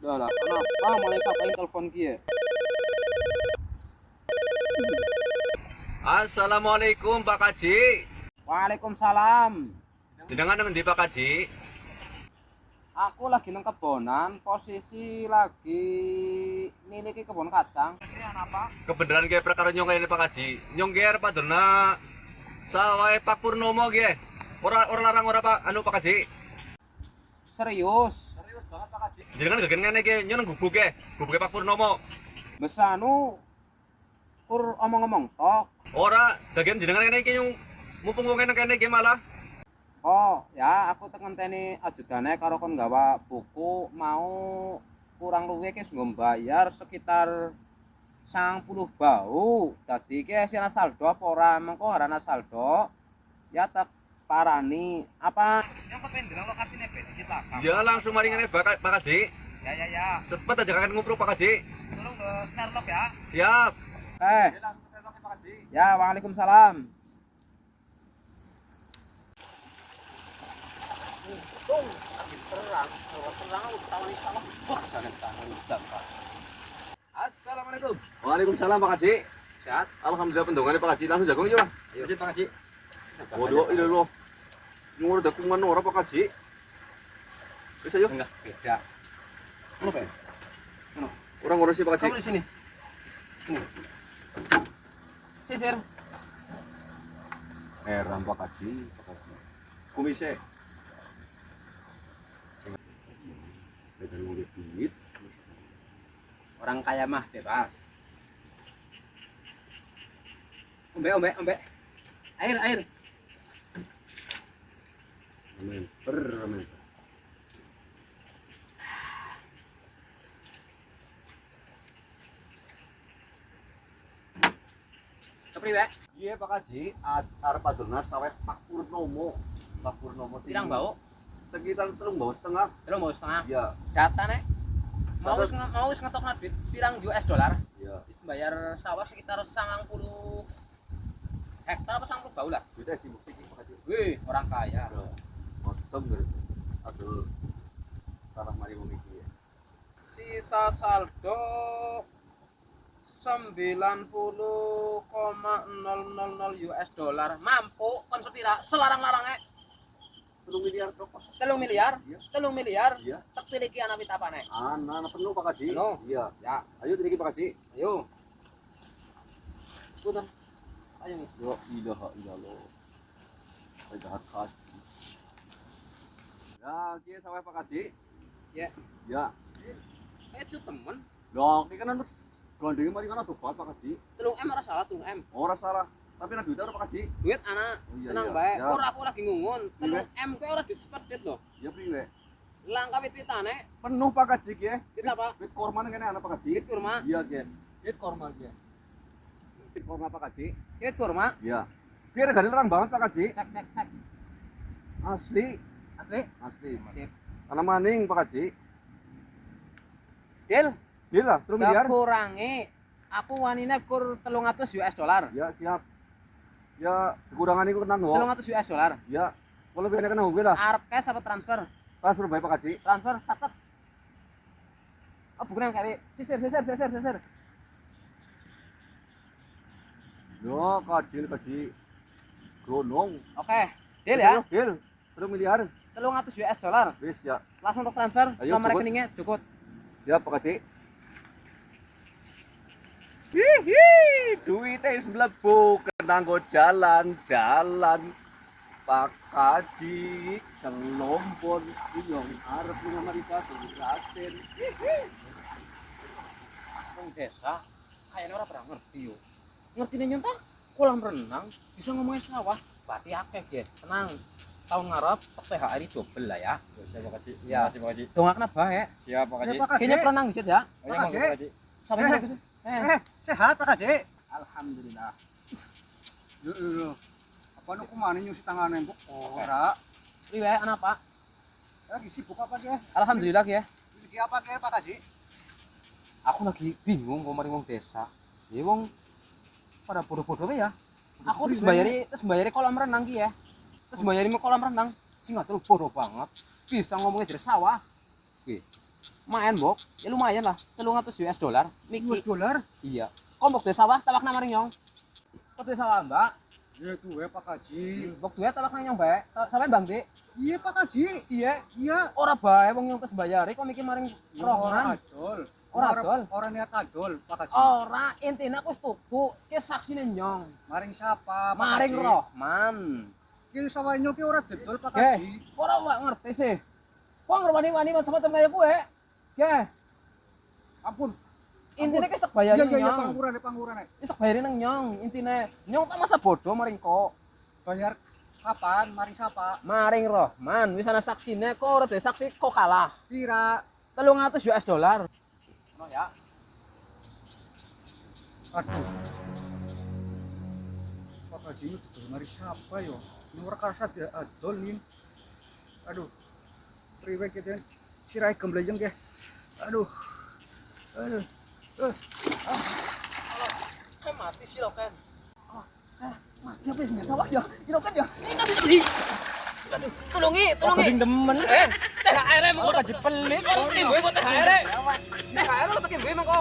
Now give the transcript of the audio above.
Lah, kenapa mulai sapain telepon ki ya? Assalamualaikum Pak Kaji. Waalaikumsalam. Jenengan nang ndi Pak Kaji? Aku lagi nang kebonan, posisi lagi miliki kebun kacang. Apa? Kebenaran kayak perkara nyong ini Pak Kaji. Nyong ge arep padona sawahe Pak Purnomo ge. Ora larang ora Pak Pak Kaji. Serius? Serius banget Pak Kaji. Jenengan gegen ngene ge nyong nang gubuk ge. Gubuke Pak Purnomo. Besanu kur omong-omong tok. Ora gegen jenengan ngene iki nyong mumpung wong kene ge malah. Oh, ya aku tek ngenteni ajudane karo kon gawa buku mau kurang luwih ki nggo mbayar sekitar 90 bau. Dadi ki sina saldo apa ora? Mengko harana saldo ya tak parani. Apa yang kepen ndelok lokasine ben dicitakan. Ya langsung mari ngene Pak Kaji. Ya. Cepet aja kan ngumpul Pak Kaji. Tolong ke Starlock ya. Siap. Langsung ke Starlock Pak Haji. Ya, waalaikumsalam. Assalamualaikum. Waalaikumsalam Pak Kaji. Sehat? Alhamdulillah pendongannya Pak Kaji langsung jagung aja Pak. Ayo. Pak Kaji. Waduh, ini loh. Nyuruh dakungan ora Pak Kaji. Bisa yuk. Enggak, beda. Mana, Pak? Mana? Orang ngurusi Pak Kaji. Kamu di sini. Sini. Sisir. Heran Pak Kaji, Pak Kaji. Kumise. Beda ngulih duit. Orang kaya mah bebas. Ombe. Air. Amin. Kepriwe? Iya Pak Kaji, arep padona saweh Pak Purnomo. Pak Purnomo sih. Pirang bau? Sekitar 3,5 bau setengah. 3 bau setengah. Iya. Datane mau ngetokna duit pirang US dollar. Iya. Wis bayar sawah sekitar 90 hektar apa 90 bau lah. Duitnya sibuk sih Pak Kaji. Wih, orang kaya. Mocong gitu. Aduh. Salah mari wong iki ya. Sisa saldo 90,000 US dollar. Mampu kon sepira selarang-larange 3 miliar tok Pak. 3 miliar. Iya. 3 miliar. Iya. Tek tiliki ana pitapane. Anak penuh Pak Kaji. Penuh? Iya. Ya, Ayo tadi Pak Kaji. ayo. Punten. Ayo. Ya ilaha illallah. Jahat Kaji. Ya, kieu saweh Pak Kaji. Ya. Ya. Ayo temen. Loh, iki kan harus gandeng mari kana tobat Pak Kaji. 3M ora salah 3M. Ora salah. Tapi nek duitnya ora Pak Kaji. Duit anak Oh, iya, tenang iya. bae. Ya. Ora aku lagi ngungun. Iya. 3M kowe ora duit sepertit lho. Ya priwe? Langkah wit-witane, Penuh Pak Kaji ki. wit apa? Wit korma kene ana Pak Kaji. Wit kurma. Iya ki. Wit korma ki. Wit korma Pak Kaji. Wit kurma. Iya. Ki regane larang banget Pak Kaji. Cek. Asli. Asli. Asli. Sip. Ana maning Pak Kaji. Deal. Gila, 3 miliar. Tak kurangi. Aku wanine kur 300 US dollar. Ya, siap. Ya, kekurangan iku kenang kok. 300 US dollar. Ya. Kalau bene kena hobi lah. Arep cash apa transfer? Transfer bae Pak Kaji. Transfer catet. Oh, bukan kali. Sisir. Yo, Kaji. Gonong. Oke. Deal ya. Deal. 3 miliar. 300 US dollar. Wis ya. Langsung untuk transfer. Ayo, Nomor cukup. rekeningnya cukup. Siap Pak Kaji. Hihi, duitnya wis mlebu kenanggo jalan-jalan. Pak Kaji kelompon yang arep ngamari batu raten. Wong desa kayaknya ora pernah ngerti yo. Ngertine nyontoh kolam renang bisa ngomongin sawah. Berarti akeh ya. Tenang. Tahun ngarep THR ini double lah ya. Siap Pak Kaji. Ya. Makasih Pak Kaji. Dongakna bae. Siap Pak Kaji. Kayaknya pernah ngisit ya. Oh, iya, Pak Kaji. Sampai mana sih? Sehat Pak Kaji. Alhamdulillah. Yo. Apa nu kumane nyuci tangane mbok? Oke. Ora. Priwe anak Pak? Lagi sibuk apa ge? Alhamdulillah ya. Lagi apa ge Pak Kaji? Aku lagi bingung mau mari wong desa. Ya wong pada bodoh-bodoh ya. Aku terus bayari kolam renang ki ya. Terus bayari kolam renang sing ngatur bodoh banget. Bisa ngomongnya dari sawah. Oke. Main, Bok. Ya lumayan lah. 300 US dollar. US dollar? Iya. Kok mbok duwe sawah tawak nang maring nyong. Kok duwe sawah, Mbak? Ya duwe Pak Haji. Mbok duwe tawak nang nyong bae. Sampe Bang Dik. Iya Pak Haji. Iya. Iya. Ora bae wong nyong tes bayari kok mikir maring Ora rohman. adol. Ora adol. Ora niat adol Pak Haji. Ora, intine aku wis tuku. Ki saksine nyong. Maring siapa Pak Maring Haji? rohman. Ki sawahnya ki ora didol Pak Oke. Haji. Ora wak ngerti sih. Kok ngerwani-wani macam-macam kaya kowe? Ge, Ampun. intine ki tak Iya bayari iya iya nyong. pangurane. Wis tak bayari nang nyong. Intine nyong tak masa bodoh maring kok. Bayar kapan? Maring siapa? Maring rohman, wis ana saksine kok ora duwe saksi kok kalah. Pira? 300 US dollar. Ono ya. Aduh. Pak Haji itu didol maring siapa yo? Ini ora karasa dia adol nih. Aduh. Priwe kita sirai gemblejeng ya. Aduh. Aduh. Mati sih lo kan. Mati apa sih sawah ya? Iro kan ya. Ini. Aduh, tulungi. Demen. THR-e mengko gaji pelit. Kok THR-e? THR lo tak mangko.